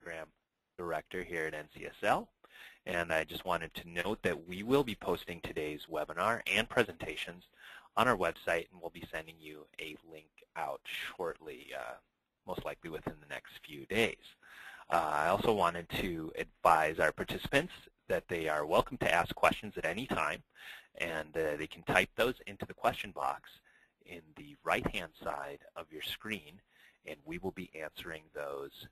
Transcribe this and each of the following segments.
Program Director here at NCSL. And I just wanted to note that we will be posting today's webinar and presentations on our website, and we'll be sending you a link out shortly, most likely within the next few days. I also wanted to advise our participants that they are welcome to ask questions at any time, and they can type those into the question box in the right-hand side of your screen, and we will be answering those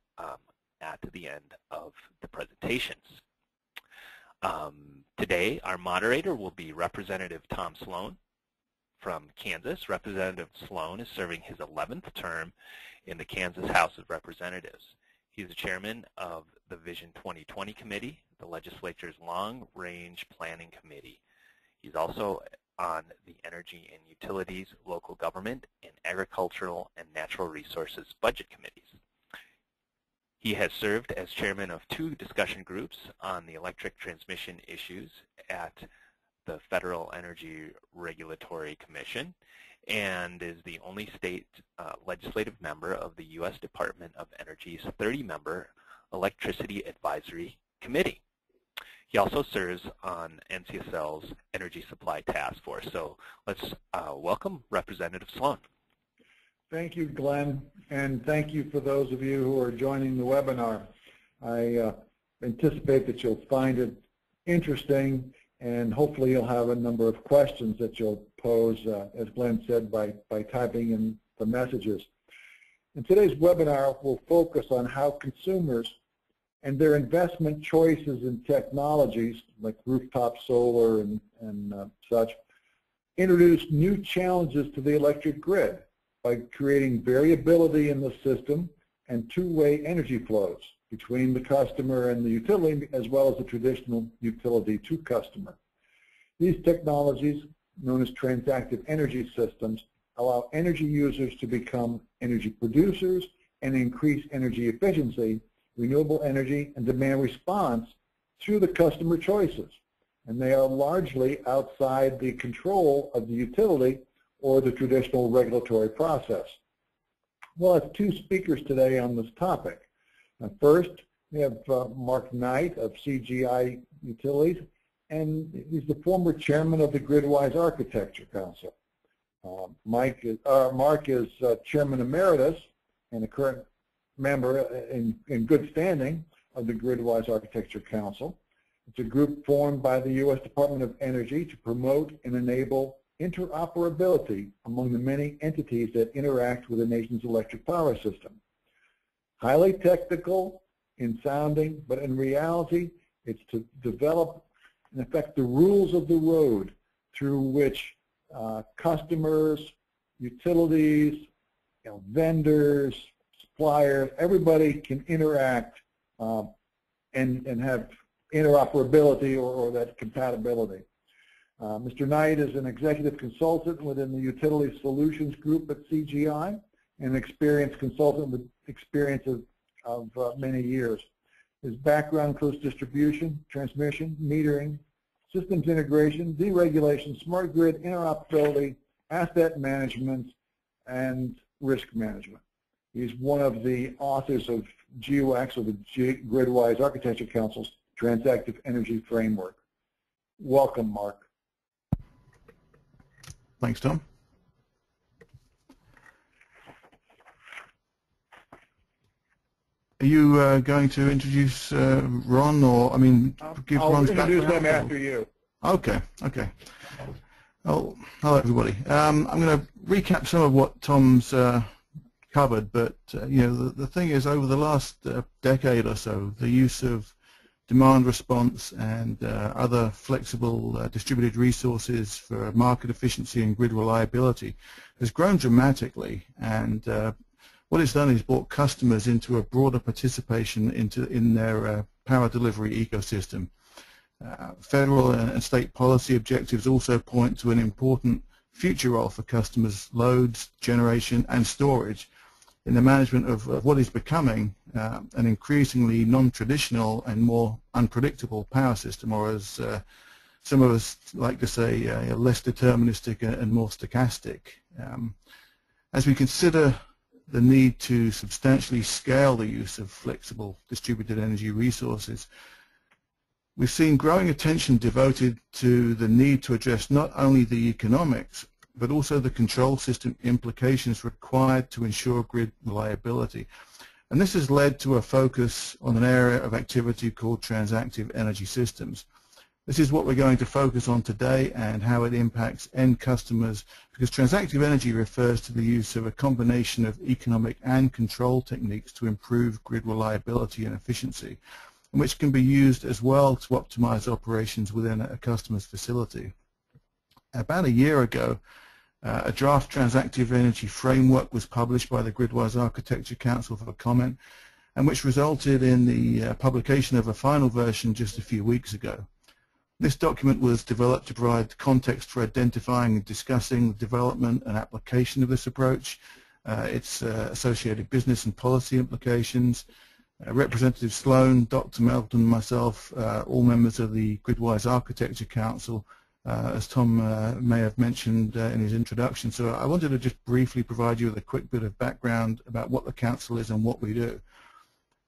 at the end of the presentations. Today, our moderator will be Representative Tom Sloan from Kansas. Representative Sloan is serving his 11th term in the Kansas House of Representatives. He is the chairman of the Vision 2020 Committee, the legislature's Long-Range Planning Committee. He's also on the Energy and Utilities, Local Government, and Agricultural and Natural Resources Budget Committees. He has served as chairman of 2 discussion groups on the electric transmission issues at the Federal Energy Regulatory Commission, and is the only state legislative member of the U.S. Department of Energy's 30-member Electricity Advisory Committee. He also serves on NCSL's Energy Supply Task Force. So let's welcome Representative Sloan. Thank you, Glenn, and thank you for those of you who are joining the webinar. I anticipate that you'll find it interesting, and hopefully you'll have a number of questions that you'll pose, as Glenn said, by typing in the messages. In today's webinar, we'll focus on how consumers and their investment choices in technologies like rooftop solar and such introduce new challenges to the electric grid by creating variability in the system and two-way energy flows between the customer and the utility, as well as the traditional utility to customer. These technologies, known as transactive energy systems, allow energy users to become energy producers and increase energy efficiency, renewable energy, and demand response through the customer choices. And they are largely outside the control of the utility or the traditional regulatory process. We'll have 2 speakers today on this topic. First, we have Mark Knight of CGI Utilities, and he's the former chairman of the Gridwise Architecture Council. Mark is chairman emeritus and a current member in good standing of the Gridwise Architecture Council. It's a group formed by the U.S. Department of Energy to promote and enable interoperability among the many entities that interact with the nation's electric power system. Highly technical in sounding, but in reality, it's to develop, in effect, the rules of the road through which customers, utilities, vendors, suppliers, everybody can interact and have interoperability or that compatibility. Mr. Knight is an executive consultant within the Utility Solutions Group at CGI, an experienced consultant with experience of many years. His background includes distribution, transmission, metering, systems integration, deregulation, smart grid, interoperability, asset management, and risk management. He's one of the authors of GUX, or the Gridwise Architecture Council's Transactive Energy Framework. Welcome, Mark. Thanks, Tom. Are you going to introduce Ron, or give Ron's background? I'll introduce them after you. Okay. Oh, hello everybody. I'm going to recap some of what Tom's covered, but the thing is, over the last decade or so, the use of demand response and other flexible distributed resources for market efficiency and grid reliability has grown dramatically, and what it's done is brought customers into a broader participation in their power delivery ecosystem. Federal and state policy objectives also point to an important future role for customers' loads, generation, and storage in the management of what is becoming an increasingly non-traditional and more unpredictable power system, or as some of us like to say, less deterministic and more stochastic. As we consider the need to substantially scale the use of flexible distributed energy resources, we've seen growing attention devoted to the need to address not only the economics, but also the control system implications required to ensure grid reliability. And this has led to a focus on an area of activity called Transactive Energy Systems. This is what we're going to focus on today and how it impacts end customers, because transactive energy refers to the use of a combination of economic and control techniques to improve grid reliability and efficiency, and which can be used as well to optimize operations within a customer's facility. About a year ago, a draft Transactive Energy Framework was published by the Gridwise Architecture Council for comment, and which resulted in the publication of a final version just a few weeks ago. This document was developed to provide context for identifying and discussing the development and application of this approach, its associated business and policy implications. Representative Sloan, Dr. Melton, and myself, all members of the Gridwise Architecture Council, as Tom may have mentioned in his introduction. So I wanted to just briefly provide you with a quick bit of background about what the Council is and what we do.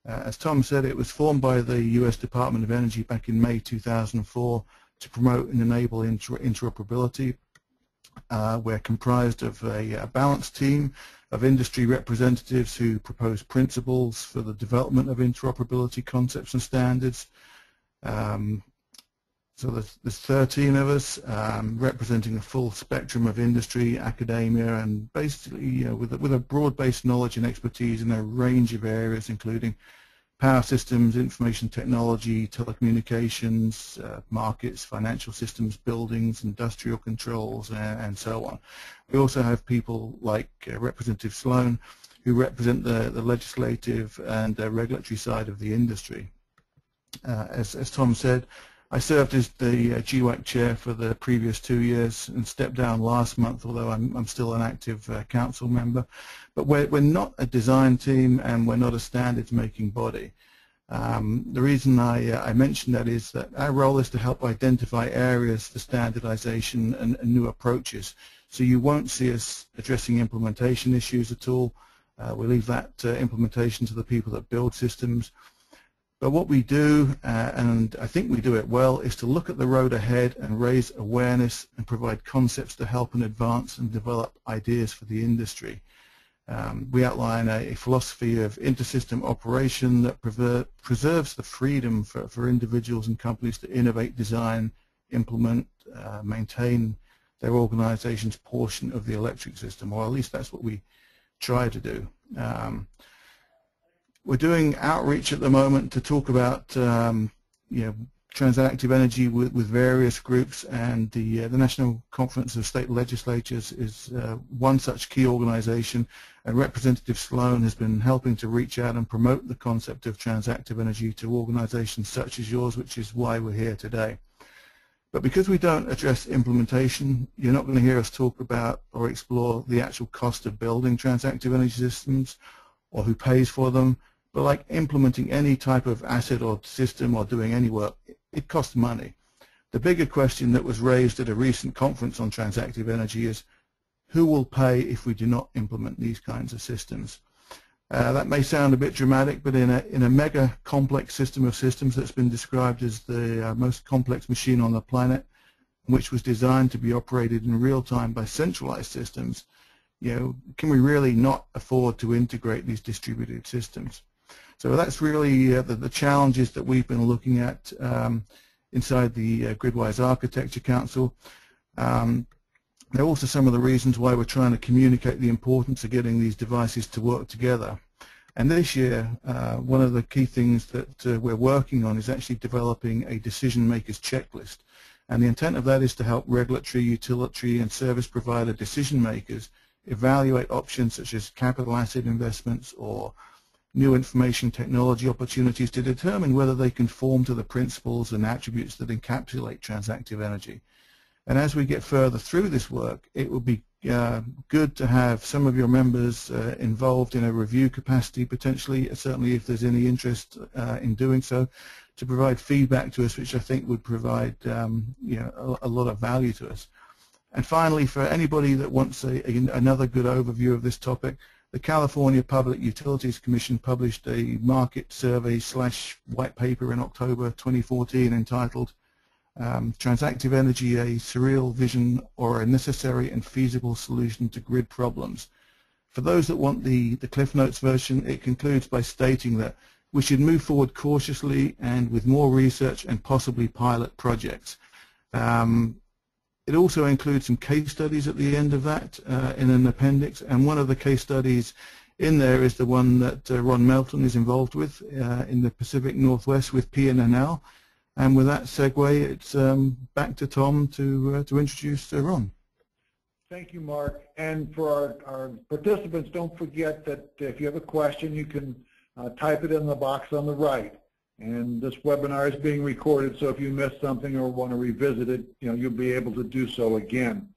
As Tom said, it was formed by the US Department of Energy back in May 2004 to promote and enable interoperability. We're comprised of a balanced team of industry representatives who propose principles for the development of interoperability concepts and standards. So there's 13 of us representing a full spectrum of industry, academia, and basically with a broad-based knowledge and expertise in a range of areas, including power systems, information technology, telecommunications, markets, financial systems, buildings, industrial controls, and so on. We also have people like Representative Sloan, who represent the legislative and regulatory side of the industry. As Tom said, I served as the GWAC chair for the previous 2 years and stepped down last month, although I'm still an active council member. But we're not a design team and we're not a standards-making body. The reason I mention that is that our role is to help identify areas for standardization and new approaches. So you won't see us addressing implementation issues at all. We leave that implementation to the people that build systems. But what we do, and I think we do it well, is to look at the road ahead and raise awareness and provide concepts to help and advance and develop ideas for the industry. We outline a philosophy of inter-system operation that preserves the freedom for individuals and companies to innovate, design, implement, maintain their organization's portion of the electric system, or at least that's what we try to do. We're doing outreach at the moment to talk about transactive energy with various groups, and the National Conference of State Legislators is one such key organization, and Representative Sloan has been helping to reach out and promote the concept of transactive energy to organizations such as yours, which is why we're here today. But because we don't address implementation, you're not going to hear us talk about or explore the actual cost of building transactive energy systems or who pays for them. But like implementing any type of asset or system or doing any work, it costs money. The bigger question that was raised at a recent conference on transactive energy is, who will pay if we do not implement these kinds of systems? That may sound a bit dramatic, but in a mega complex system of systems that's been described as the most complex machine on the planet, which was designed to be operated in real time by centralized systems, can we really not afford to integrate these distributed systems? So that's really the challenges that we've been looking at inside the Gridwise Architecture Council. They're also some of the reasons why we're trying to communicate the importance of getting these devices to work together. And this year, one of the key things that we're working on is actually developing a decision makers checklist. And the intent of that is to help regulatory, utility, and service provider decision makers evaluate options such as capital asset investments or new information technology opportunities to determine whether they conform to the principles and attributes that encapsulate transactive energy. And as we get further through this work, it would be good to have some of your members involved in a review capacity potentially, certainly if there's any interest in doing so, to provide feedback to us, which I think would provide a lot of value to us. And finally, for anybody that wants another good overview of this topic, the California Public Utilities Commission published a market survey / white paper in October 2014 entitled Transactive Energy, a Surreal Vision or a Necessary and Feasible Solution to Grid Problems. For those that want the Cliff Notes version, it concludes by stating that we should move forward cautiously and with more research and possibly pilot projects. It also includes some case studies at the end of that in an appendix, and one of the case studies in there is the one that Ron Melton is involved with in the Pacific Northwest with PNNL. And with that segue, it's back to Tom to introduce Ron. Thank you, Mark. And for our participants, don't forget that if you have a question, you can type it in the box on the right. And this webinar is being recorded, so if you missed something or want to revisit it, you'll be able to do so again.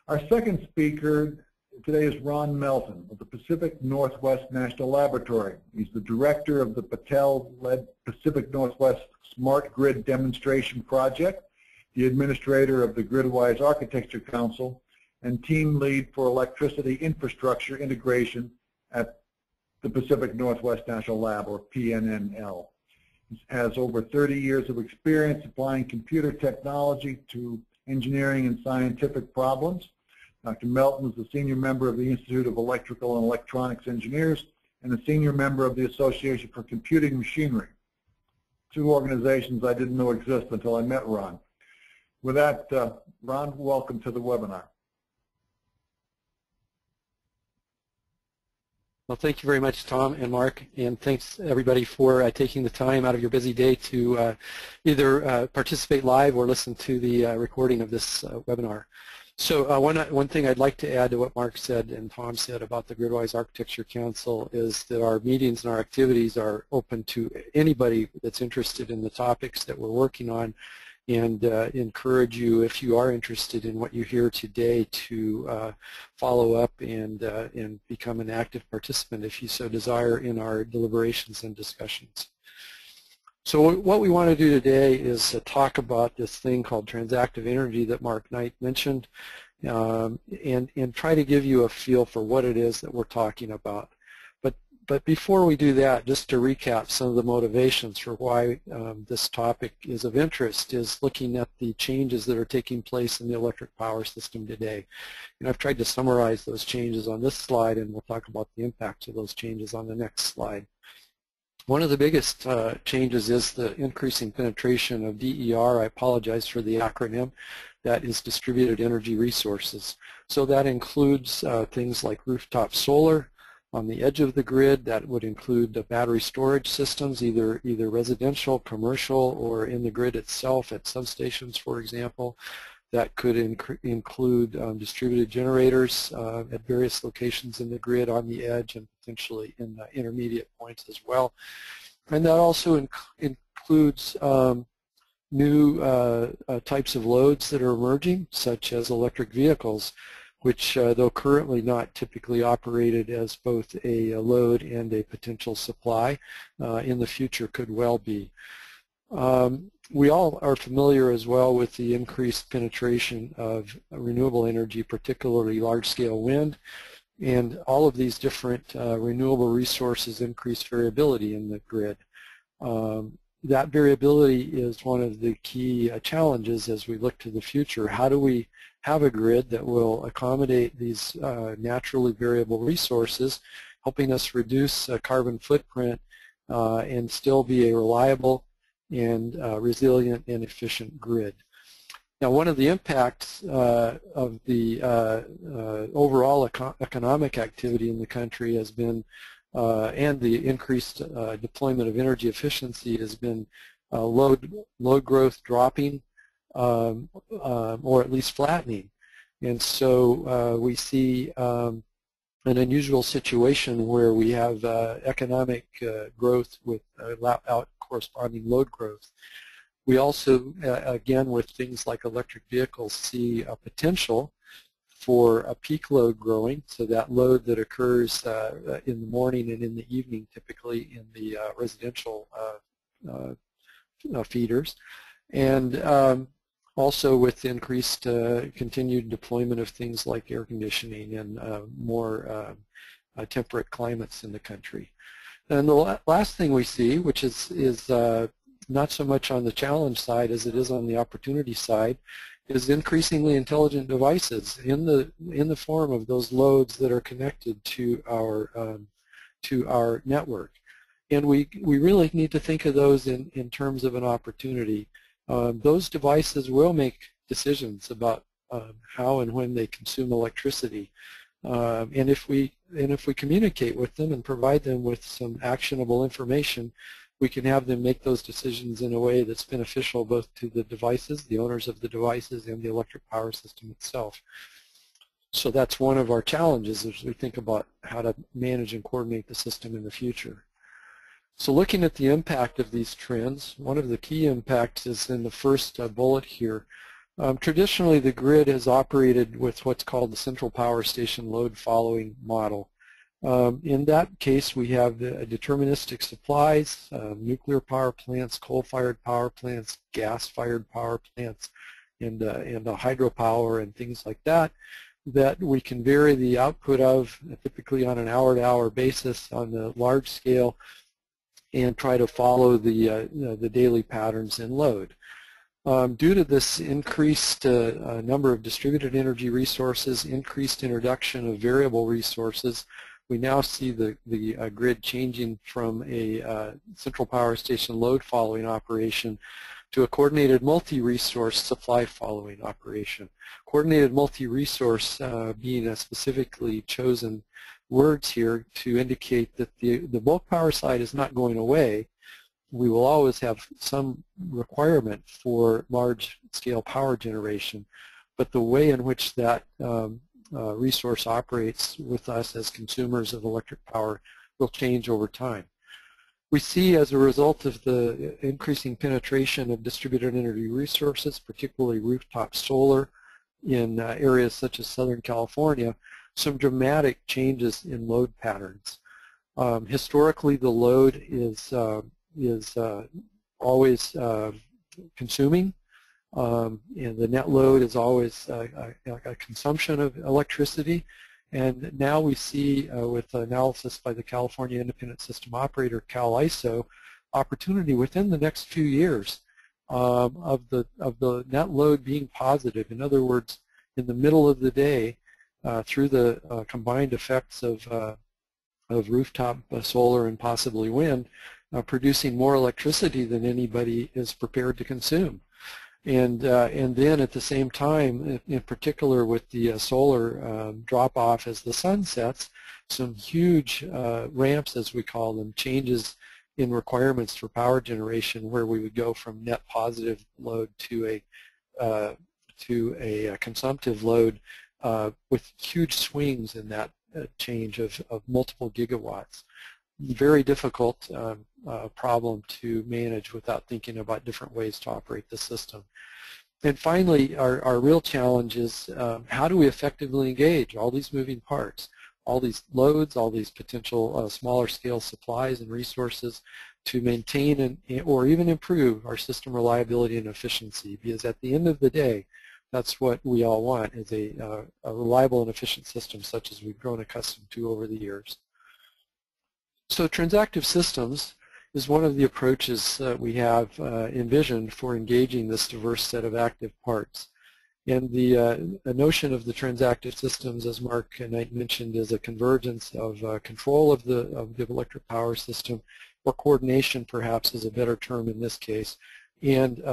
Our second speaker today is Ron Melton of the Pacific Northwest National Laboratory. He's the director of the Patel-led Pacific Northwest Smart Grid Demonstration Project, the administrator of the GridWise Architecture Council, and team lead for electricity infrastructure integration at the Pacific Northwest National Lab, or PNNL. He has over 30 years of experience applying computer technology to engineering and scientific problems. Dr. Melton is a senior member of the Institute of Electrical and Electronics Engineers and a senior member of the Association for Computing Machinery, two organizations I didn't know exist until I met Ron. With that, Ron, welcome to the webinar. Well, thank you very much, Tom and Mark, and thanks everybody for taking the time out of your busy day to either participate live or listen to the recording of this webinar. So one thing I'd like to add to what Mark said and Tom said about the GridWise Architecture Council is that our meetings and our activities are open to anybody that's interested in the topics that we're working on, and encourage you, if you are interested in what you hear today, to follow up and become an active participant, if you so desire, in our deliberations and discussions. So what we want to do today is talk about this thing called transactive energy that Mark Knight mentioned, and try to give you a feel for what it is that we're talking about. But before we do that, just to recap some of the motivations for why this topic is of interest is looking at the changes that are taking place in the electric power system today. And I've tried to summarize those changes on this slide, and we'll talk about the impacts of those changes on the next slide. One of the biggest changes is the increasing penetration of DER, I apologize for the acronym, that is distributed energy resources. So that includes things like rooftop solar on the edge of the grid. That would include the battery storage systems, either residential, commercial, or in the grid itself at substations, for example. That could include distributed generators at various locations in the grid on the edge and potentially in the intermediate points as well. And that also includes new types of loads that are emerging, such as electric vehicles, which, though currently not typically operated as both a load and a potential supply, in the future could well be. We all are familiar as well with the increased penetration of renewable energy, particularly large-scale wind, and all of these different renewable resources increase variability in the grid. That variability is one of the key challenges as we look to the future. How do we have a grid that will accommodate these naturally variable resources, helping us reduce carbon footprint and still be a reliable and resilient and efficient grid? Now, one of the impacts of the overall economic activity in the country has been, and the increased deployment of energy efficiency, has been load growth dropping, or at least flattening. And so we see an unusual situation where we have economic growth without corresponding load growth. We also, again, with things like electric vehicles, see a potential for a peak load growing, so that load that occurs in the morning and in the evening, typically in the residential feeders, and also with increased continued deployment of things like air conditioning and more temperate climates in the country. And the last thing we see, which is not so much on the challenge side as it is on the opportunity side, is increasingly intelligent devices in the form of those loads that are connected to our network. And we really need to think of those in terms of an opportunity. Those devices will make decisions about how and when they consume electricity. And if we communicate with them and provide them with some actionable information, we can have them make those decisions in a way that's beneficial both to the devices, the owners of the devices, and the electric power system itself. So that's one of our challenges as we think about how to manage and coordinate the system in the future. So looking at the impact of these trends, one of the key impacts is in the first bullet here. Traditionally, the grid has operated with what's called the central power station load following model. In that case, we have deterministic supplies, nuclear power plants, coal-fired power plants, gas-fired power plants, and hydropower and things like that we can vary the output of typically on an hour-to-hour basis on the large scale and try to follow the daily patterns in load. Due to this increased number of distributed energy resources, increased introduction of variable resources, we now see the grid changing from a central power station load following operation to a coordinated multi-resource supply following operation. Coordinated multi-resource being a specifically chosen words here to indicate that the bulk power side is not going away. We will always have some requirement for large-scale power generation, but the way in which that resource operates with us as consumers of electric power will change over time. We see as a result of the increasing penetration of distributed energy resources, particularly rooftop solar in areas such as Southern California, some dramatic changes in load patterns. Historically, the load is always consuming, and the net load is always a consumption of electricity. And now we see with analysis by the California Independent System Operator, CAISO, opportunity within the next few years of the net load being positive. In other words, in the middle of the day, through the combined effects of rooftop solar and possibly wind, producing more electricity than anybody is prepared to consume. And then at the same time, in particular with the solar drop-off as the sun sets, some huge ramps, as we call them, changes in requirements for power generation, where we would go from net positive load to a consumptive load with huge swings in that change of multiple gigawatts. Very difficult problem to manage without thinking about different ways to operate the system. And finally, our real challenge is how do we effectively engage all these moving parts, all these loads, all these potential smaller scale supplies and resources to maintain or even improve our system reliability and efficiency, because at the end of the day, that's what we all want, is a reliable and efficient system such as we've grown accustomed to over the years. So Transactive Systems is one of the approaches that we have envisioned for engaging this diverse set of active parts. And the notion of the Transactive Systems, as Mark Knight mentioned, is a convergence of control of the electric power system, or coordination perhaps is a better term in this case, and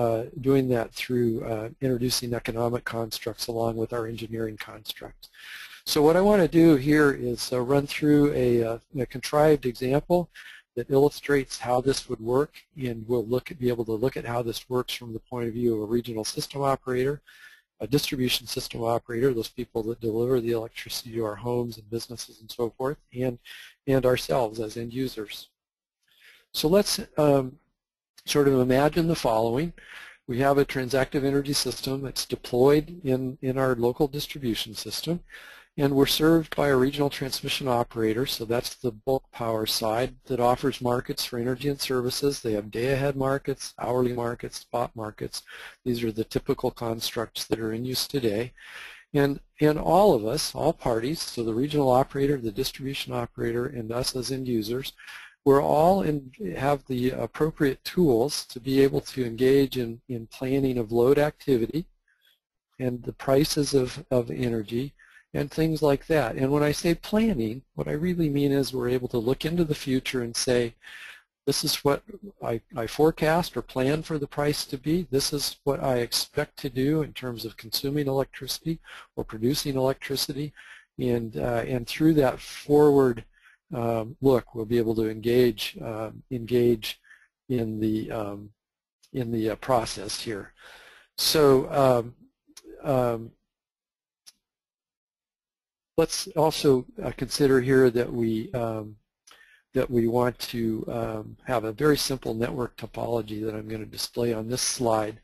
doing that through introducing economic constructs along with our engineering constructs. So what I want to do here is run through a contrived example that illustrates how this would work, and we'll be able to look at how this works from the point of view of a regional system operator, a distribution system operator, those people that deliver the electricity to our homes and businesses and so forth, and ourselves as end users. So let's sort of imagine the following. We have a transactive energy system that's deployed in our local distribution system, and we're served by a regional transmission operator, so that's the bulk power side that offers markets for energy and services. They have day-ahead markets, hourly markets, spot markets. These are the typical constructs that are in use today. And all of us, all parties, so the regional operator, the distribution operator, and us as end users, we're all have the appropriate tools to be able to engage in planning of load activity and the prices of energy and things like that. And when I say planning, what I really mean is we're able to look into the future and say, this is what I forecast or plan for the price to be. This is what I expect to do in terms of consuming electricity or producing electricity. And through that forward look, we'll be able to engage in the process here. So let's also consider here that we want to have a very simple network topology that I'm going to display on this slide.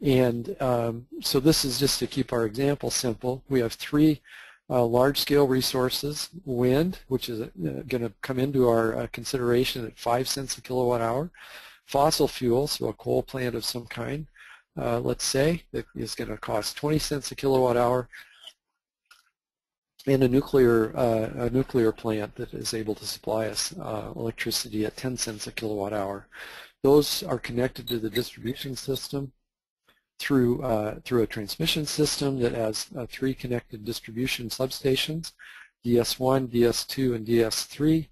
And so this is just to keep our example simple. We have three large-scale resources: wind, which is going to come into our consideration at 5 cents a kilowatt hour; fossil fuel, so a coal plant of some kind, let's say, that is going to cost 20 cents a kilowatt hour; and a nuclear plant that is able to supply us electricity at 10 cents a kilowatt hour. Those are connected to the distribution system through a transmission system that has 3 connected distribution substations: DS1, DS2, and DS3.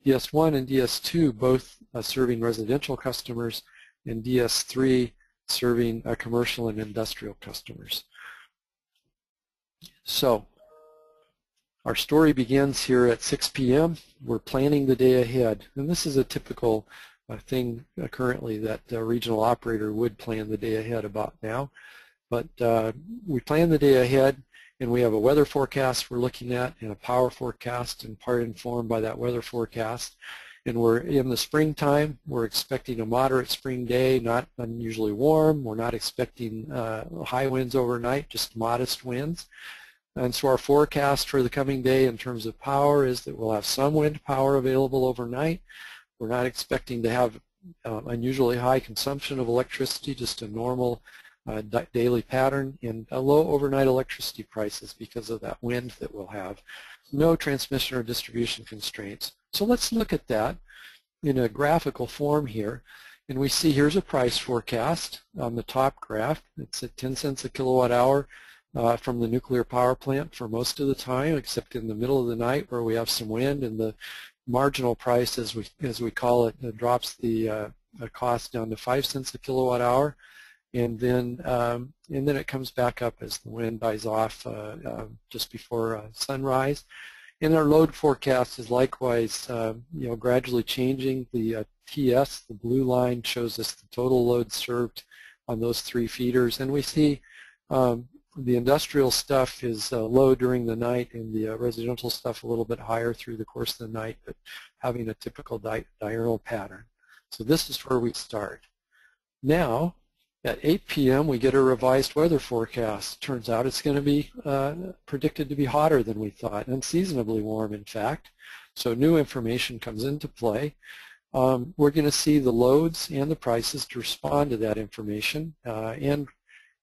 DS1 and DS2 both serving residential customers, and DS3 serving commercial and industrial customers. So our story begins here at 6 p.m. We're planning the day ahead, and this is a typical thing currently that a regional operator would plan the day ahead about now. But we plan the day ahead, and we have a weather forecast we're looking at and a power forecast, in part informed by that weather forecast. And we're in the springtime. We're expecting a moderate spring day, not unusually warm. We're not expecting high winds overnight, just modest winds. And so our forecast for the coming day in terms of power is that we'll have some wind power available overnight. We're not expecting to have unusually high consumption of electricity, just a normal daily pattern, and low overnight electricity prices because of that wind that we'll have. No transmission or distribution constraints. So let's look at that in a graphical form here. And we see here's a price forecast on the top graph. It's at 10 cents a kilowatt hour from the nuclear power plant for most of the time, except in the middle of the night where we have some wind, and the marginal price, as we call it, drops the cost down to 5 cents a kilowatt hour, and then it comes back up as the wind dies off just before sunrise. And our load forecast is likewise, gradually changing. The TS, the blue line, shows us the total load served on those 3 feeders, and we see the industrial stuff is low during the night, and the residential stuff a little bit higher through the course of the night, but having a typical diurnal pattern. So this is where we start. Now, at 8 p.m., we get a revised weather forecast. Turns out it's going to be predicted to be hotter than we thought, unseasonably warm, in fact. So new information comes into play. We're going to see the loads and the prices to respond to that information,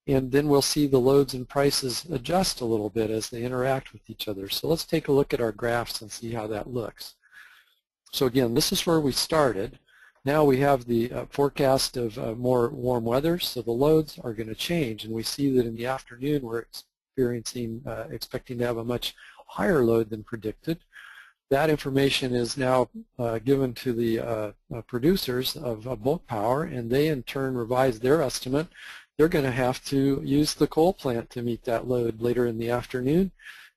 and then we'll see the loads and prices adjust a little bit as they interact with each other. So let's take a look at our graphs and see how that looks. So again, this is where we started. Now we have the forecast of more warm weather, so the loads are going to change, and we see that in the afternoon we're expecting to have a much higher load than predicted. That information is now given to the producers of bulk power, and they in turn revise their estimate. They're going to have to use the coal plant to meet that load later in the afternoon,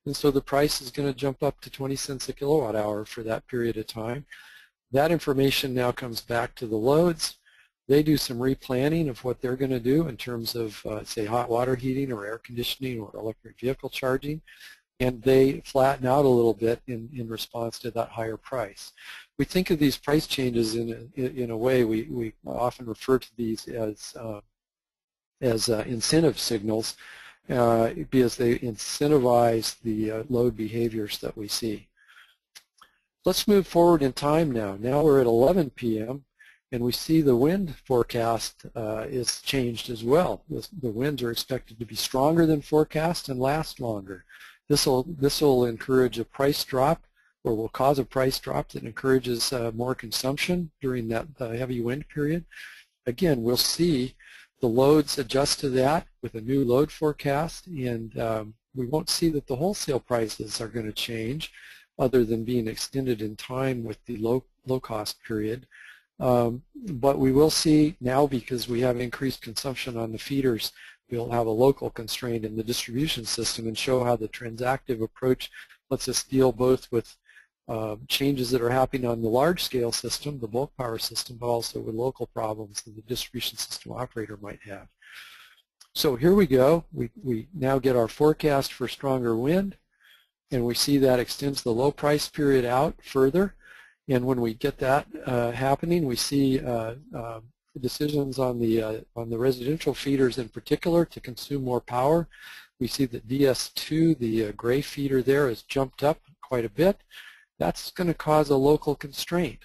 and so the price is going to jump up to 20 cents a kilowatt hour for that period of time. That information now comes back to the loads. They do some replanning of what they're going to do in terms of, say, hot water heating or air conditioning or electric vehicle charging, and they flatten out a little bit in response to that higher price. We think of these price changes in a way, we often refer to these as incentive signals because they incentivize the load behaviors that we see. Let's move forward in time now. Now we're at 11 p.m. And we see the wind forecast is changed as well. The winds are expected to be stronger than forecast and last longer. This will encourage a price drop, or will cause a price drop that encourages more consumption during that heavy wind period. Again, we'll see the loads adjust to that with a new load forecast, and we won't see that the wholesale prices are going to change other than being extended in time with the low cost period. But we will see now, because we have increased consumption on the feeders, we'll have a local constraint in the distribution system and show how the transactive approach lets us deal both with changes that are happening on the large-scale system, the bulk power system, but also with local problems that the distribution system operator might have. So here we go. We now get our forecast for stronger wind, and we see that extends the low price period out further. And when we get that happening, we see decisions on the residential feeders in particular to consume more power. We see that DS2, the gray feeder there, has jumped up quite a bit. That's going to cause a local constraint.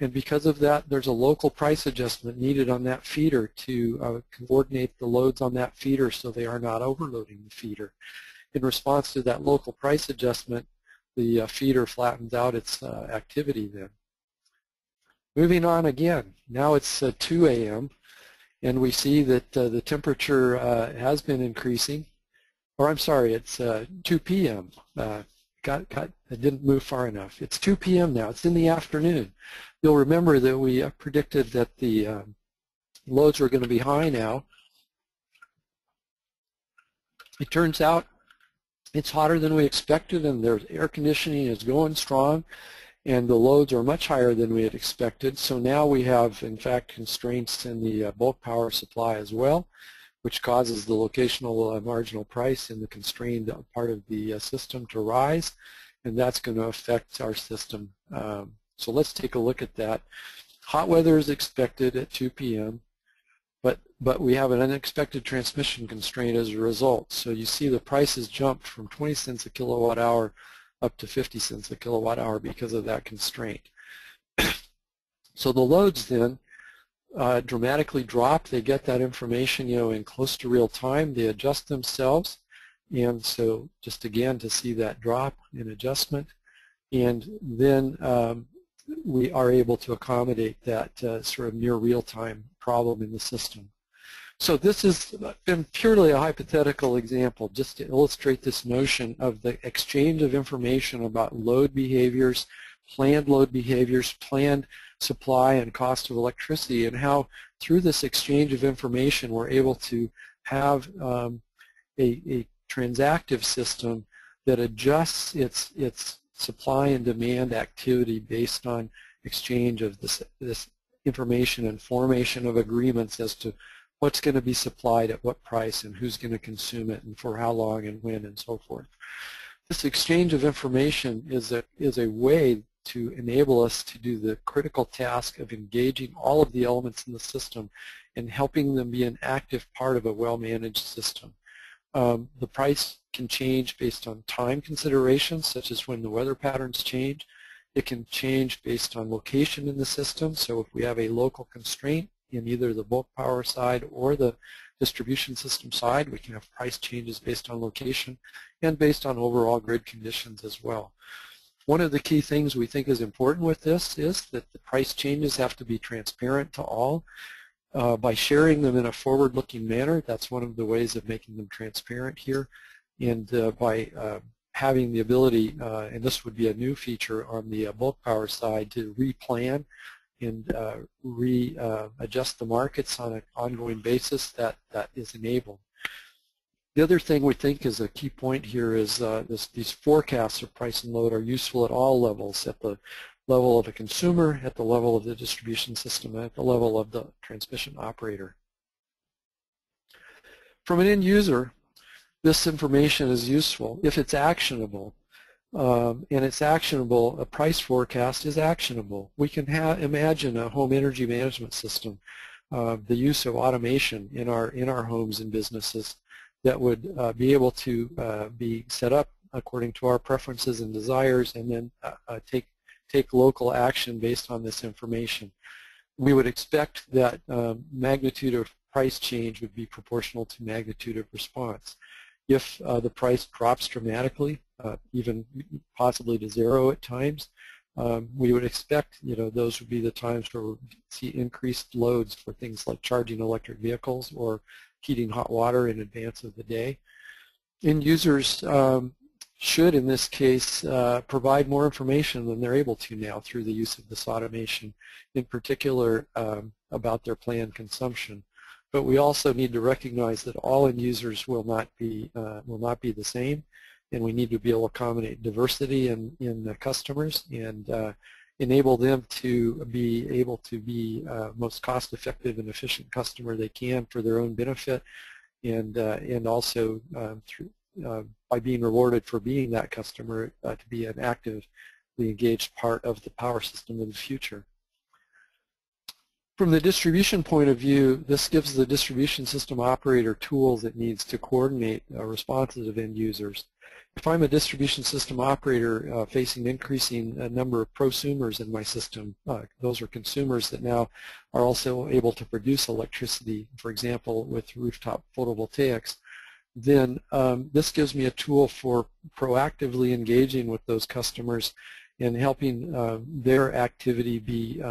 And because of that, there's a local price adjustment needed on that feeder to coordinate the loads on that feeder so they are not overloading the feeder. In response to that local price adjustment, the feeder flattens out its activity then. Moving on again, now it's 2 a.m. and we see that the temperature has been increasing. Or I'm sorry, it's 2 p.m. It didn't move far enough. It's 2 p.m. now. It's in the afternoon. You'll remember that we predicted that the loads were going to be high now. It turns out it's hotter than we expected, and their air conditioning is going strong, and the loads are much higher than we had expected. So now we have, in fact, constraints in the bulk power supply as well, which causes the locational marginal price in the constrained part of the system to rise, and that's going to affect our system. So let's take a look at that. Hot weather is expected at 2 p.m., but we have an unexpected transmission constraint as a result. So you see the prices jumped from 20 cents a kilowatt hour up to 50 cents a kilowatt hour because of that constraint. So the loads then dramatically drop. They get that information, in close to real time. They adjust themselves, and so just again to see that drop in adjustment, and then we are able to accommodate that sort of near real-time problem in the system. So this has been purely a hypothetical example just to illustrate this notion of the exchange of information about load behaviors, planned supply and cost of electricity, and how through this exchange of information we're able to have a transactive system that adjusts its supply and demand activity based on exchange of this information and formation of agreements as to what's going to be supplied at what price and who's going to consume it and for how long and when and so forth. This exchange of information is a way to enable us to do the critical task of engaging all of the elements in the system and helping them be an active part of a well-managed system. The price can change based on time considerations, such as when the weather patterns change. It can change based on location in the system. So if we have a local constraint in either the bulk power side or the distribution system side, we can have price changes based on location and based on overall grid conditions as well. One of the key things we think is important with this is that the price changes have to be transparent to all. By sharing them in a forward-looking manner, that's one of the ways of making them transparent here. And by having the ability, and this would be a new feature on the bulk power side, to replan and readjust the markets on an ongoing basis, that is enabled. The other thing we think is a key point here is these forecasts of price and load are useful at all levels, at the level of the consumer, at the level of the distribution system, and at the level of the transmission operator. From an end user, this information is useful if it's actionable. And it's actionable. A price forecast is actionable. We can imagine a home energy management system, the use of automation in our homes and businesses that would be able to be set up according to our preferences and desires, and then take local action based on this information. we would expect that magnitude of price change would be proportional to magnitude of response. If the price drops dramatically, even possibly to zero at times, we would expect, those would be the times where we see increased loads for things like charging electric vehicles or heating hot water in advance of the day. End users should, in this case, provide more information than they're able to now through the use of this automation, in particular about their planned consumption. But we also need to recognize that all end users will not be the same, and we need to be able to accommodate diversity in the customers and enable them to be able to be most cost-effective and efficient customer they can for their own benefit, and also by being rewarded for being that customer to be an actively engaged part of the power system of the future. From the distribution point of view, this gives the distribution system operator tools it needs to coordinate responses of end users. If I'm a distribution system operator facing increasing number of prosumers in my system, those are consumers that now are also able to produce electricity, for example, with rooftop photovoltaics, then this gives me a tool for proactively engaging with those customers and helping their activity be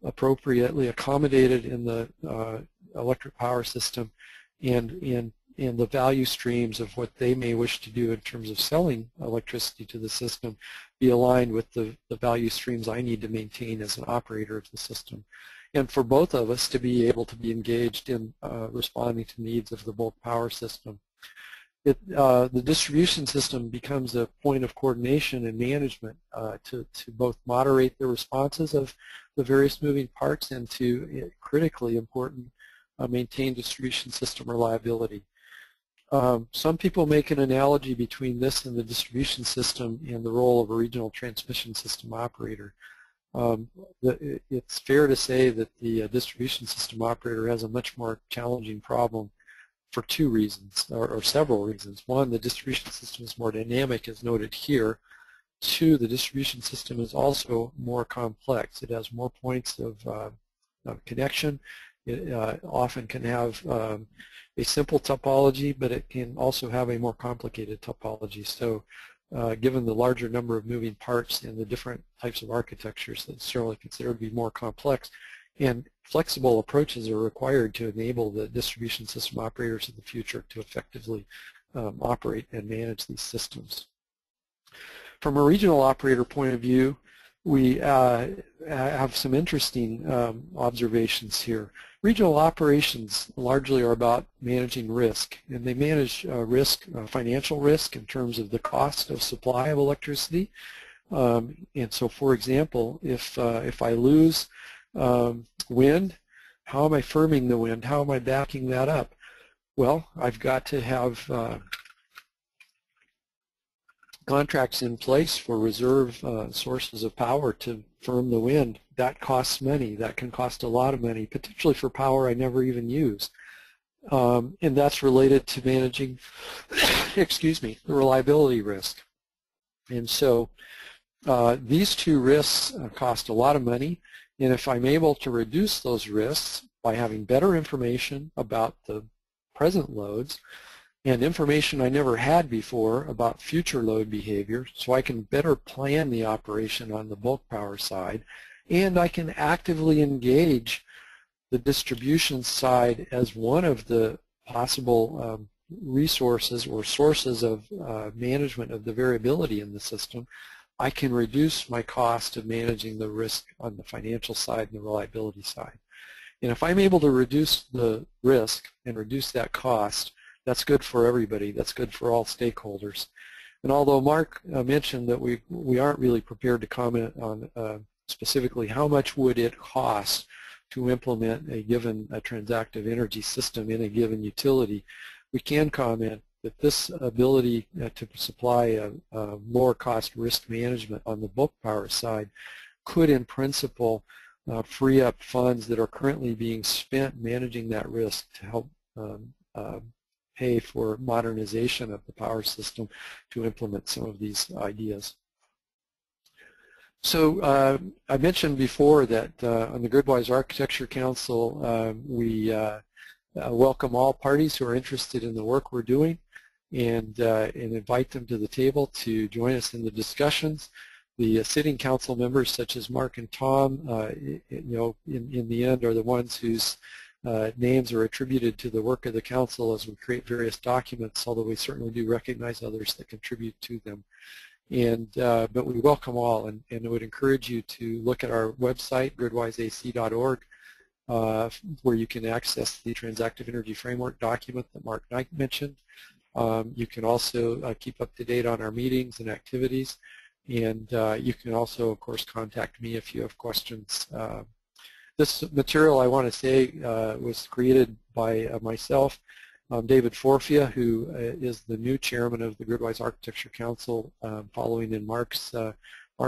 appropriately accommodated in the electric power system and the value streams of what they may wish to do in terms of selling electricity to the system be aligned with the value streams I need to maintain as an operator of the system. And for both of us to be able to be engaged in responding to needs of the bulk power system. The distribution system becomes a point of coordination and management to both moderate the responses of the various moving parts and to, critically important, maintain distribution system reliability. Some people make an analogy between this and the distribution system and the role of a regional transmission system operator. It's fair to say that the distribution system operator has a much more challenging problem for two reasons, or several reasons. One, the distribution system is more dynamic, as noted here. Two, the distribution system is also more complex. It has more points of connection. It often can have a simple topology, but it can also have a more complicated topology. So given the larger number of moving parts and the different types of architectures that's certainly considered to be more complex, and flexible approaches are required to enable the distribution system operators of the future to effectively operate and manage these systems. From a regional operator point of view, we have some interesting observations here. Regional operations largely are about managing risk, and they manage risk, financial risk in terms of the cost of supply of electricity. And so, for example, if I lose wind, how am I firming the wind? How am I backing that up? Well, I've got to have contracts in place for reserve sources of power to firm the wind. That costs money. That can cost a lot of money, potentially for power I never even use. And that's related to managing, excuse me, the reliability risk. And so these two risks cost a lot of money, and if I'm able to reduce those risks by having better information about the present loads and information I never had before about future load behavior, so I can better plan the operation on the bulk power side, and I can actively engage the distribution side as one of the possible resources or sources of management of the variability in the system, I can reduce my cost of managing the risk on the financial side and the reliability side. And if I'm able to reduce the risk and reduce that cost, that's good for everybody. That's good for all stakeholders. And although Mark mentioned that we aren't really prepared to comment on specifically how much would it cost to implement a given transactive energy system in a given utility, we can comment that this ability to supply a lower cost risk management on the bulk power side could in principle free up funds that are currently being spent managing that risk to help pay for modernization of the power system to implement some of these ideas. So I mentioned before that on the Gridwise Architecture Council, we welcome all parties who are interested in the work we're doing and invite them to the table to join us in the discussions. The sitting council members, such as Mark and Tom, in the end are the ones whose names are attributed to the work of the council as we create various documents, although we certainly do recognize others that contribute to them. But we welcome all, and I would encourage you to look at our website, gridwiseac.org, where you can access the Transactive Interview Framework document that Mark Knight mentioned. You can also keep up to date on our meetings and activities, and you can also, of course, contact me if you have questions. This material, I want to say, was created by myself, David Forfia, who is the new chairman of the Gridwise Architecture Council, following in Mark's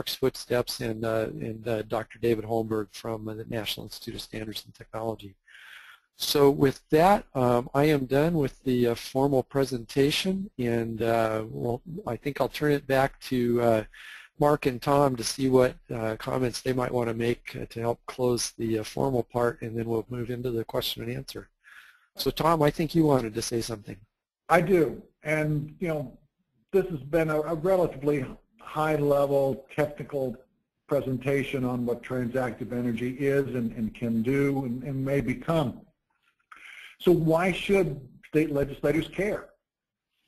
footsteps, and Dr. David Holmberg from the National Institute of Standards and Technology. So with that, I am done with the formal presentation, and well, I think I'll turn it back to Mark and Tom to see what comments they might want to make to help close the formal part, and then we'll move into the question and answer. So Tom, I think you wanted to say something. I do, and this has been a relatively high-level technical presentation on what transactive energy is and can do and may become. So why should state legislators care?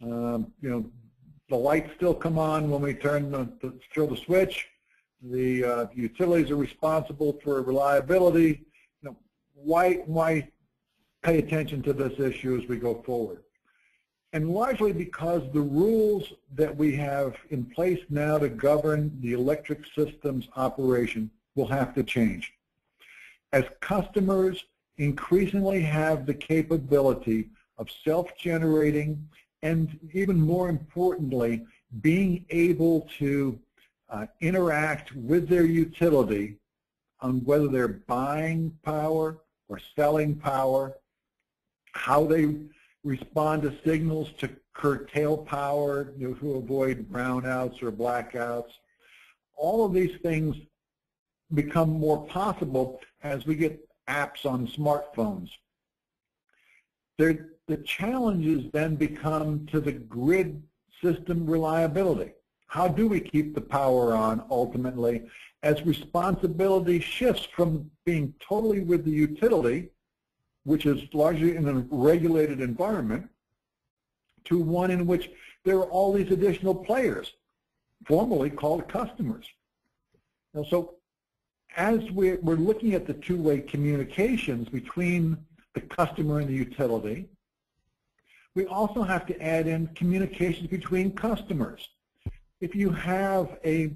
The lights still come on when we throw the switch. The utilities are responsible for reliability. Why pay attention to this issue as we go forward? And largely because the rules that we have in place now to govern the electric system's operation will have to change. As customers increasingly have the capability of self-generating and, even more importantly, being able to interact with their utility on whether they're buying power or selling power, how they respond to signals to curtail power, to avoid brownouts or blackouts. All of these things become more possible as we get apps on smartphones. The challenges then become to the grid system reliability. How do we keep the power on ultimately as responsibility shifts from being totally with the utility, which is largely in a regulated environment, to one in which there are all these additional players, formerly called customers. So as we're looking at the two-way communications between the customer and the utility, we also have to add in communications between customers. If you have a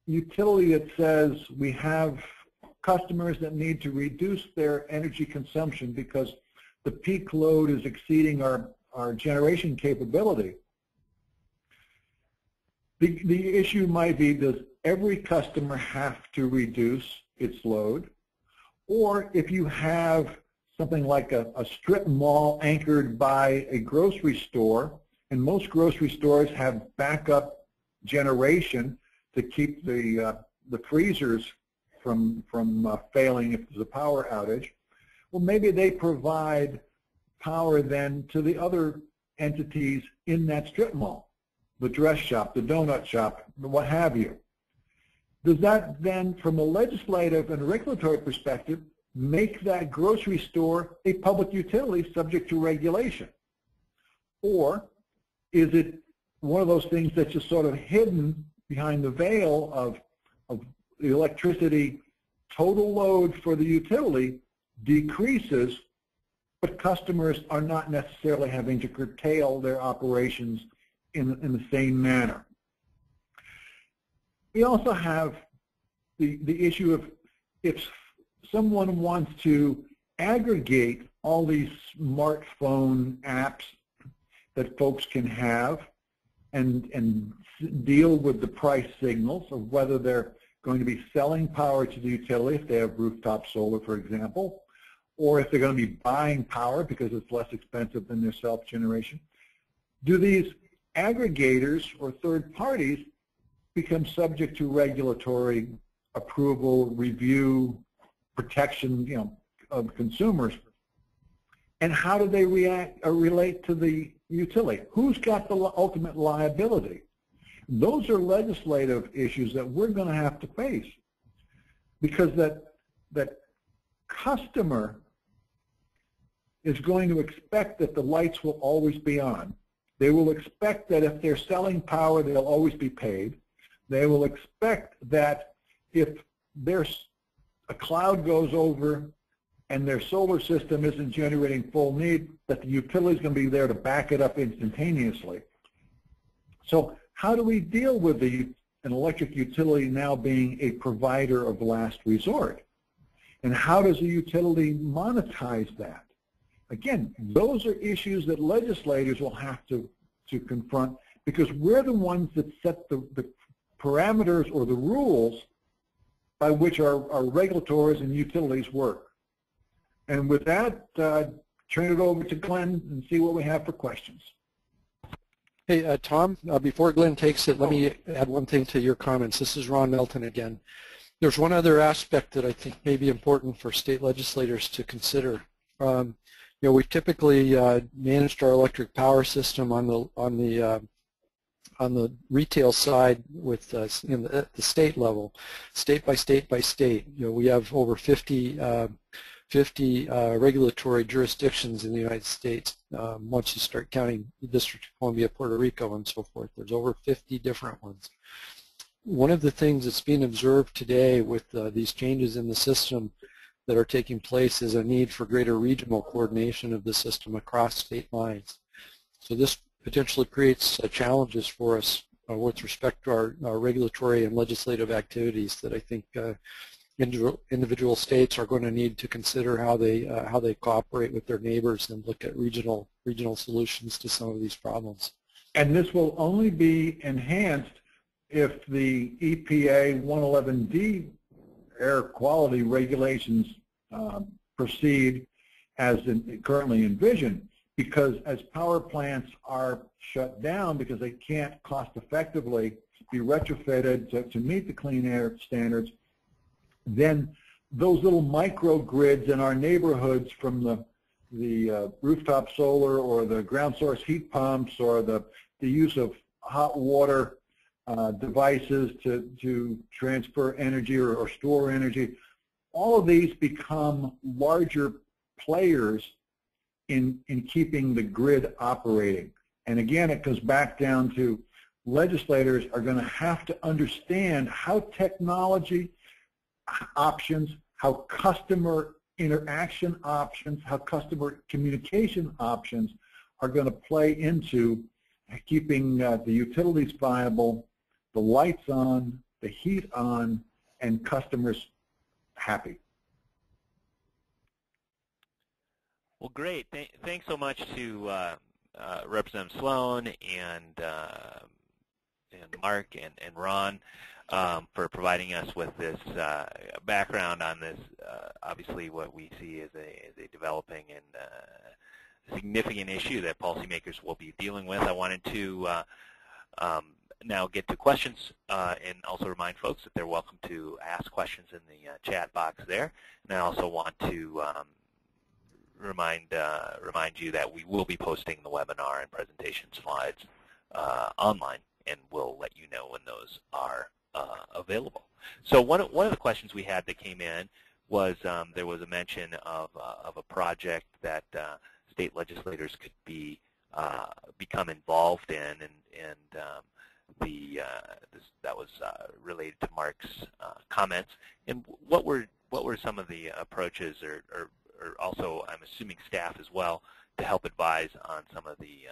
utility that says we have customers that need to reduce their energy consumption because the peak load is exceeding our generation capability, the issue might be, does every customer have to reduce its load? Or if you have something like a strip mall anchored by a grocery store, and most grocery stores have backup generation to keep the freezers from failing if there's a power outage, well, maybe they provide power then to the other entities in that strip mall, the dress shop, the donut shop, what have you. Does that then, from a legislative and regulatory perspective, make that grocery store a public utility subject to regulation? Or is it one of those things that's just sort of hidden behind the veil of the electricity total load for the utility decreases, but customers are not necessarily having to curtail their operations in the same manner? We also have the issue of, if someone wants to aggregate all these smartphone apps that folks can have and deal with the price signals of whether they're going to be selling power to the utility if they have rooftop solar, for example, or if they're going to be buying power because it's less expensive than their self-generation, do these aggregators or third parties become subject to regulatory approval, review, protection, of consumers. And how do they react or relate to the utility? Who's got the ultimate liability? Those are legislative issues that we're going to have to face, because that customer is going to expect that the lights will always be on. They will expect that if they're selling power, they'll always be paid. They will expect that if there's a cloud goes over and their solar system isn't generating full need, that the utility is going to be there to back it up instantaneously. So how do we deal with an electric utility now being a provider of last resort? And how does a utility monetize that? Again, those are issues that legislators will have to confront, because we're the ones that set the parameters or the rules by which our regulators and utilities work. And with that, turn it over to Glenn and see what we have for questions. Hey, Tom, before Glenn takes it, let me add one thing to your comments. This is Ron Melton again. There's one other aspect that I think may be important for state legislators to consider. We've typically managed our electric power system on the retail side with at the state level, state by state by state. We have over 50 regulatory jurisdictions in the United States. Once you start counting the District of Columbia, Puerto Rico, and so forth, there's over 50 different ones. One of the things that's being observed today with these changes in the system that are taking place is a need for greater regional coordination of the system across state lines. So this potentially creates challenges for us with respect to our regulatory and legislative activities that I think individual states are going to need to consider how they cooperate with their neighbors and look at regional solutions to some of these problems. And this will only be enhanced if the EPA 111D air quality regulations proceed as currently envisioned, because as power plants are shut down because they can't cost effectively be retrofitted to meet the clean air standards, then those little microgrids in our neighborhoods, from the rooftop solar or the ground source heat pumps or the use of hot water devices to transfer energy or store energy, all of these become larger players in keeping the grid operating. And again, it goes back down to legislators are going to have to understand how technology options, how customer interaction options, how customer communication options are going to play into keeping the utilities viable, the lights on, the heat on, and customers happy. Well, great. Thanks so much to Representative Sloan and Mark and Ron for providing us with this background on this. Obviously, what we see is a developing and significant issue that policymakers will be dealing with. I wanted to now get to questions and also remind folks that they're welcome to ask questions in the chat box there. And I also want to remind you that we will be posting the webinar and presentation slides online, and we'll let you know when those are available. So one of the questions we had that came in was there was a mention of a project that state legislators could become involved in, and that was related to Mark's comments. And what were some of the approaches, or also I'm assuming staff as well, to help advise on some of the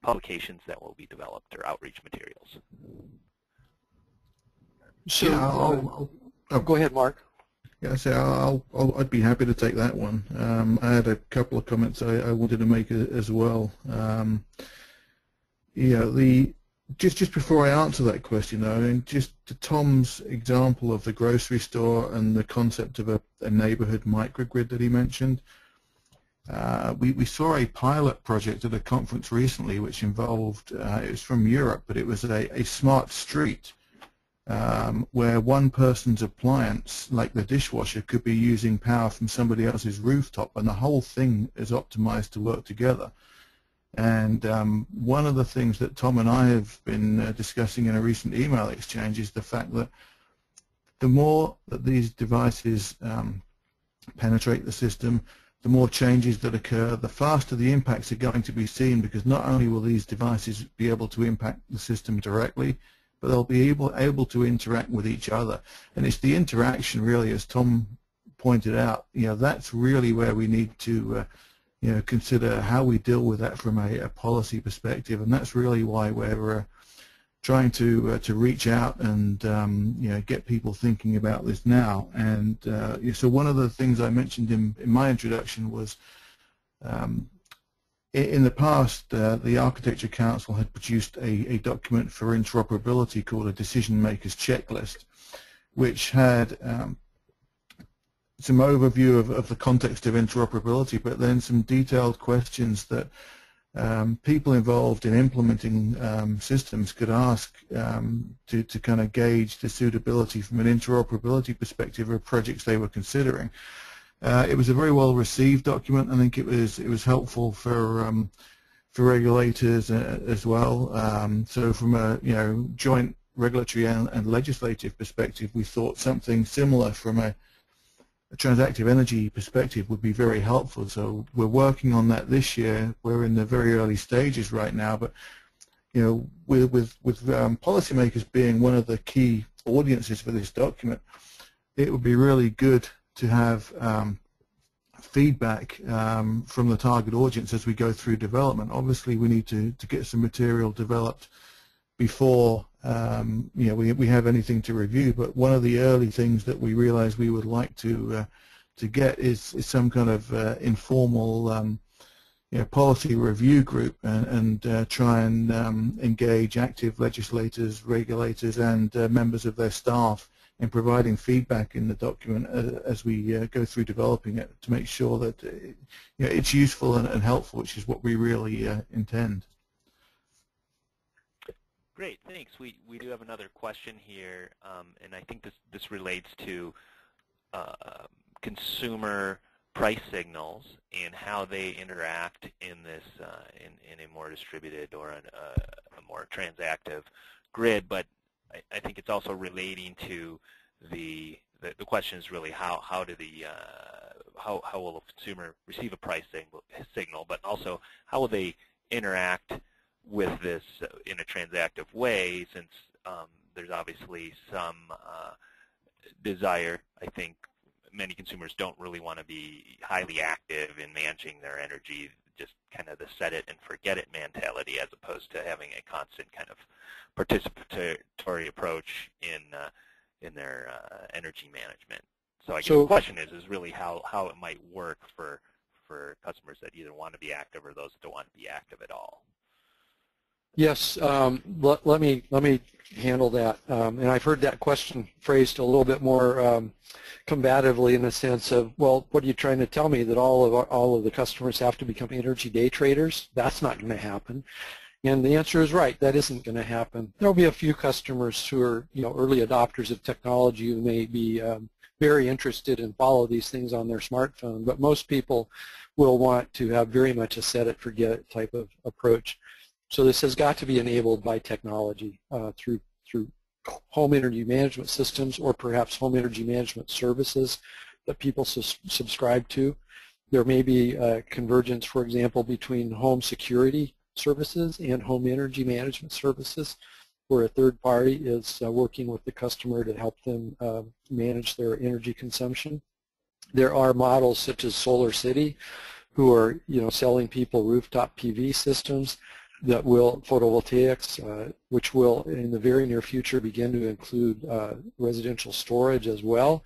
publications that will be developed or outreach materials? So yeah, go ahead, Mark. Yeah, so I'd be happy to take that one. I had a couple of comments I wanted to make as well. Yeah, just before I answer that question, though, and just to Tom's example of the grocery store and the concept of a neighborhood microgrid that he mentioned, we saw a pilot project at a conference recently which involved, it was from Europe, but it was a smart street where one person's appliance, like the dishwasher, could be using power from somebody else's rooftop, and the whole thing is optimized to work together. And one of the things that Tom and I have been discussing in a recent email exchange is the fact that the more that these devices penetrate the system, the more changes that occur, the faster the impacts are going to be seen, because not only will these devices be able to impact the system directly, but they'll be able to interact with each other. And it's the interaction, really, as Tom pointed out, that's really where we need to consider how we deal with that from a policy perspective. And that's really why we're trying to reach out and get people thinking about this now. And so one of the things I mentioned in my introduction was in the past the Architecture Council had produced a document for interoperability called a decision makers checklist, which had some overview of the context of interoperability, but then some detailed questions that people involved in implementing systems could ask to kind of gauge the suitability from an interoperability perspective of projects they were considering. It was a very well received document. I think it was helpful for regulators as well. So from a joint regulatory and legislative perspective, we thought something similar from a transactive energy perspective would be very helpful. So we're working on that this year. We're in the very early stages right now, but with policymakers being one of the key audiences for this document, it would be really good to have feedback from the target audience as we go through development. Obviously, we need to get some material developed before we have anything to review, but one of the early things that we realize we would like to get is some kind of informal policy review group and try and engage active legislators, regulators, and members of their staff in providing feedback in the document as we go through developing it, to make sure that it's useful and helpful, which is what we really intend. Great, thanks. We do have another question here, and I think this relates to consumer price signals and how they interact in this in a more distributed or a more transactive grid. But I think it's also relating to the question is really how will a consumer receive a price signal, but also how will they interact with this in a transactive way, since there's obviously some desire. I think many consumers don't really want to be highly active in managing their energy, just kind of the set it and forget it mentality, as opposed to having a constant kind of participatory approach in their energy management. So I guess the question is really how it might work for customers that either want to be active or those that don't want to be active at all. Yes, let me handle that. And I've heard that question phrased a little bit more combatively, in the sense of, well, what are you trying to tell me, that all of the customers have to become energy day traders? That's not going to happen. And the answer is right. That isn't going to happen. There will be a few customers who are early adopters of technology who may be very interested and follow these things on their smartphone, but most people will want to have very much a set it forget it type of approach. So this has got to be enabled by technology through home energy management systems, or perhaps home energy management services that people subscribe to. There may be convergence, for example, between home security services and home energy management services, where a third party is working with the customer to help them manage their energy consumption. There are models such as Solar City, who are selling people rooftop PV systems that will, photovoltaics, which will in the very near future begin to include residential storage as well,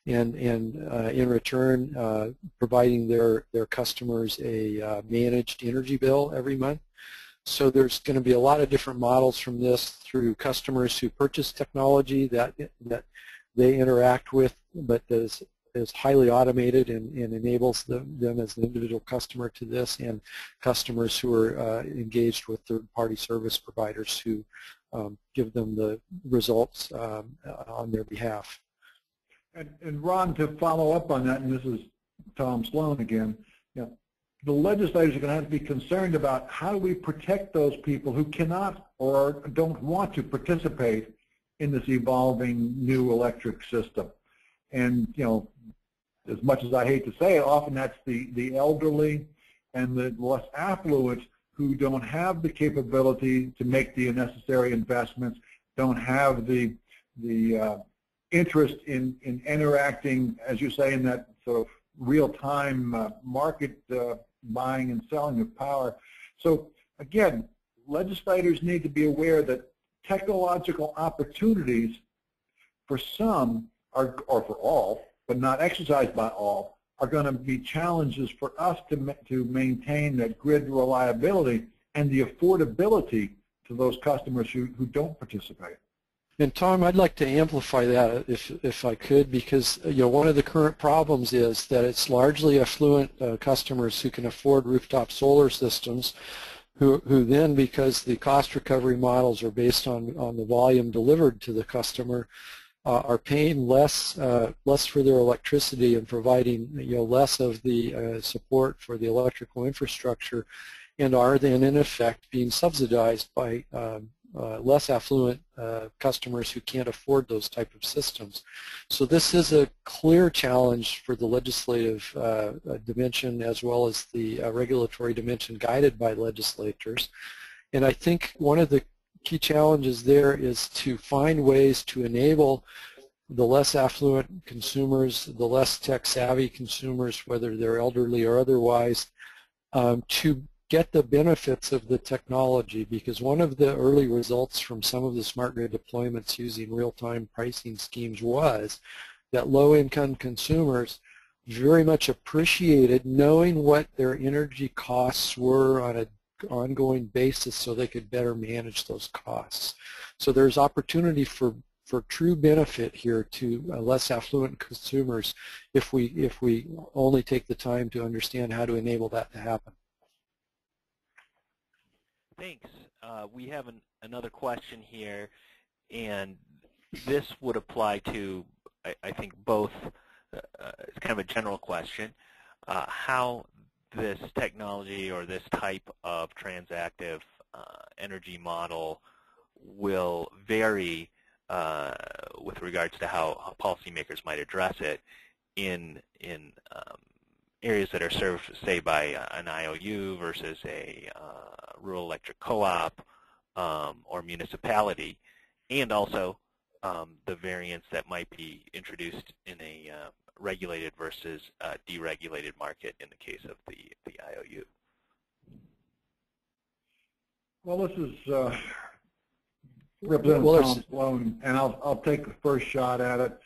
and in return providing their customers a managed energy bill every month. So there's going to be a lot of different models from this, through customers who purchase technology that they interact with, but is is highly automated and enables them as an individual customer to this, and customers who are engaged with third-party service providers who give them the results on their behalf. And Ron, to follow up on that, and this is Tom Sloan again, the legislators are going to have to be concerned about how do we protect those people who cannot or don't want to participate in this evolving new electric system. And, as much as I hate to say it, often that's the elderly and the less affluent who don't have the capability to make the necessary investments, don't have the interest in interacting, as you say, in that sort of real-time market buying and selling of power. So again, legislators need to be aware that technological opportunities for some are, or for all, but not exercised by all, are going to be challenges for us to maintain that grid reliability and the affordability to those customers who don't participate. And Tom, I'd like to amplify that if I could, because one of the current problems is that it's largely affluent customers who can afford rooftop solar systems, who then, because the cost recovery models are based on the volume delivered to the customer, are paying less for their electricity and providing less of the support for the electrical infrastructure, and are then in effect being subsidized by less affluent customers who can't afford those type of systems. So this is a clear challenge for the legislative dimension as well as the regulatory dimension guided by legislators. And I think one of the key challenges there is to find ways to enable the less affluent consumers, the less tech-savvy consumers, whether they're elderly or otherwise, to get the benefits of the technology, because one of the early results from some of the smart grid deployments using real-time pricing schemes was that low-income consumers very much appreciated knowing what their energy costs were on an ongoing basis so they could better manage those costs. So there's opportunity for true benefit here to less affluent consumers if we only take the time to understand how to enable that to happen. Thanks. We have another question here, and this would apply to, I think, both. It's kind of a general question, how this technology or this type of transactive energy model will vary with regards to how policymakers might address it in areas that are served, say, by an IOU versus a rural electric co-op or municipality, and also the variance that might be introduced in a regulated versus deregulated market in the case of the IOU. Well, this is Representative Tom Sloan, and I'll take the first shot at it.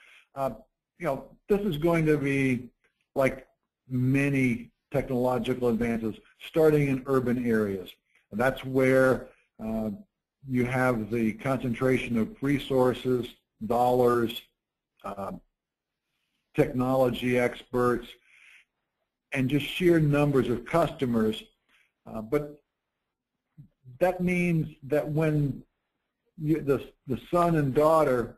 This is going to be like many technological advances, starting in urban areas. And that's where you have the concentration of resources, dollars, technology experts, and just sheer numbers of customers. But that means that when the son and daughter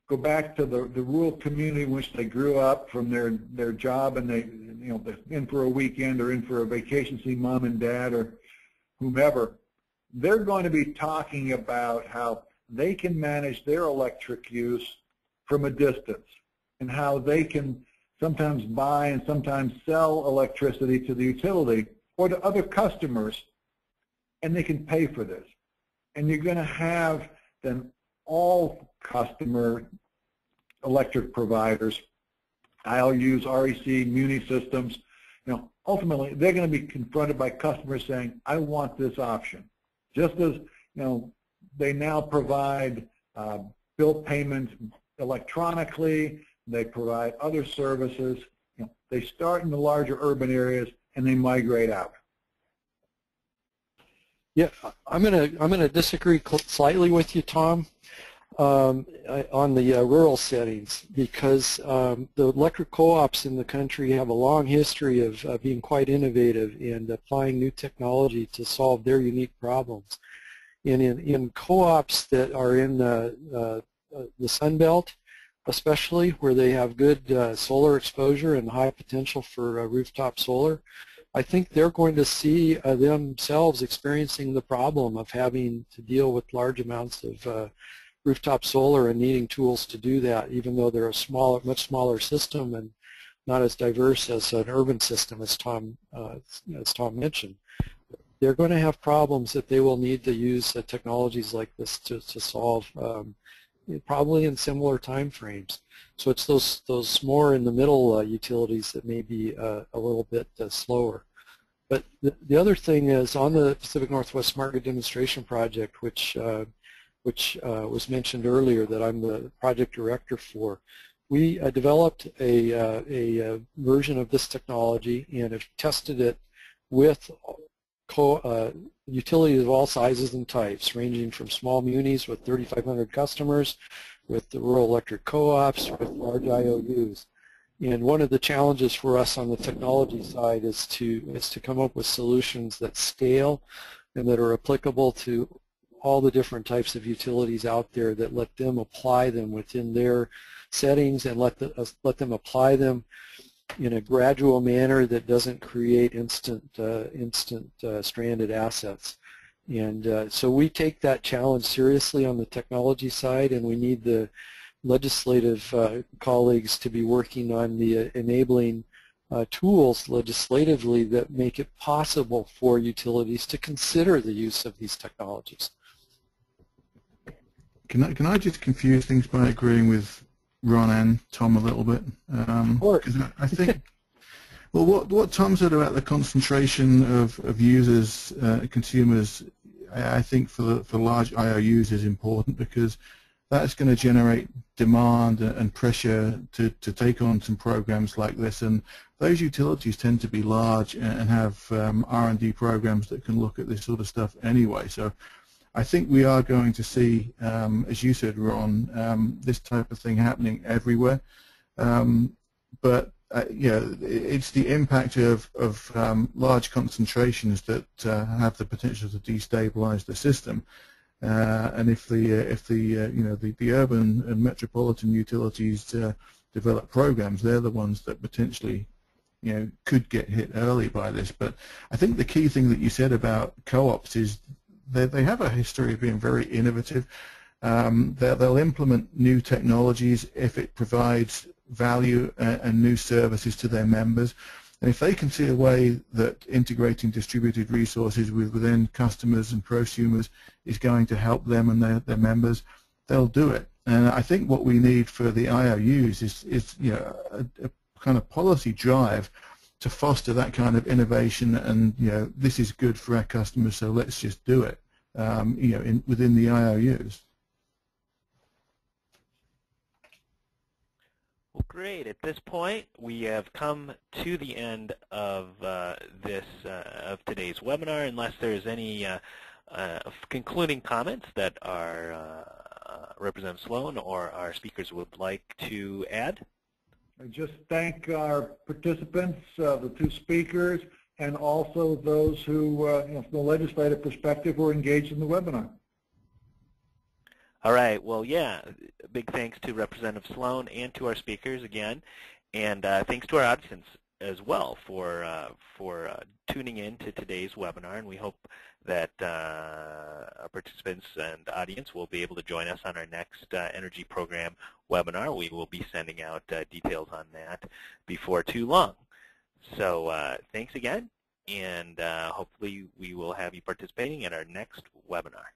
go back to the rural community in which they grew up from their job, and they're in for a weekend or in for a vacation, see mom and dad or whomever, they're going to be talking about how they can manage their electric use from a distance, and how they can sometimes buy and sometimes sell electricity to the utility or to other customers, and they can pay for this. And you're going to have then all customer electric providers, IOUs, REC, muni systems, ultimately they're going to be confronted by customers saying, I want this option. Just as they now provide bill payment electronically, they provide other services. They start in the larger urban areas and they migrate out. Yeah, I'm gonna disagree slightly with you, Tom. on the rural settings, because the electric co-ops in the country have a long history of being quite innovative and applying new technology to solve their unique problems. And in co-ops that are in the Sun Belt, especially where they have good solar exposure and high potential for rooftop solar, I think they're going to see themselves experiencing the problem of having to deal with large amounts of rooftop solar and needing tools to do that, even though they're a much smaller system and not as diverse as an urban system, as Tom mentioned. They're going to have problems that they will need to use technologies like this to solve, probably in similar time frames. So it's those more in the middle utilities that may be a little bit slower. But the other thing is, on the Pacific Northwest Smart Grid Demonstration Project, which was mentioned earlier, that I'm the project director for, we developed a version of this technology and have tested it with utilities of all sizes and types, ranging from small munis with 3,500 customers, with the rural electric co-ops, with large IOUs. And one of the challenges for us on the technology side is to come up with solutions that scale and that are applicable to all the different types of utilities out there, that let them apply them within their settings and let them apply them in a gradual manner that doesn't create instant stranded assets. And so we take that challenge seriously on the technology side, and we need the legislative colleagues to be working on the enabling tools legislatively that make it possible for utilities to consider the use of these technologies. Can I just confuse things by agreeing with Ron and Tom a little bit? Because I think, well, what Tom said about the concentration of users, consumers, I think for large IOUs is important, because that's going to generate demand and pressure to take on some programs like this. And those utilities tend to be large and have R&D programs that can look at this sort of stuff anyway. So I think we are going to see, as you said, Ron, this type of thing happening everywhere. But yeah, it's the impact of large concentrations that have the potential to destabilize the system. And if the urban and metropolitan utilities develop programs, they're the ones that potentially could get hit early by this. But I think the key thing that you said about co-ops is they have a history of being very innovative. They'll implement new technologies if it provides value and new services to their members. And if they can see a way that integrating distributed resources within customers and prosumers is going to help them and their members, they'll do it. And I think what we need for the IOUs is a kind of policy drive to foster that kind of innovation, and this is good for our customers, so let's just do it. Within the IOUs. Well, great. At this point, we have come to the end of today's webinar. Unless there's any concluding comments that our Representative Sloan or our speakers would like to add. I just thank our participants, the two speakers, and also those who, from the legislative perspective, were engaged in the webinar. All right. Well, yeah, big thanks to Representative Sloan and to our speakers again, and thanks to our audience as well for tuning in to today's webinar, and we hope that our participants and audience will be able to join us on our next energy program webinar. We will be sending out details on that before too long. So thanks again, and hopefully we will have you participating in our next webinar.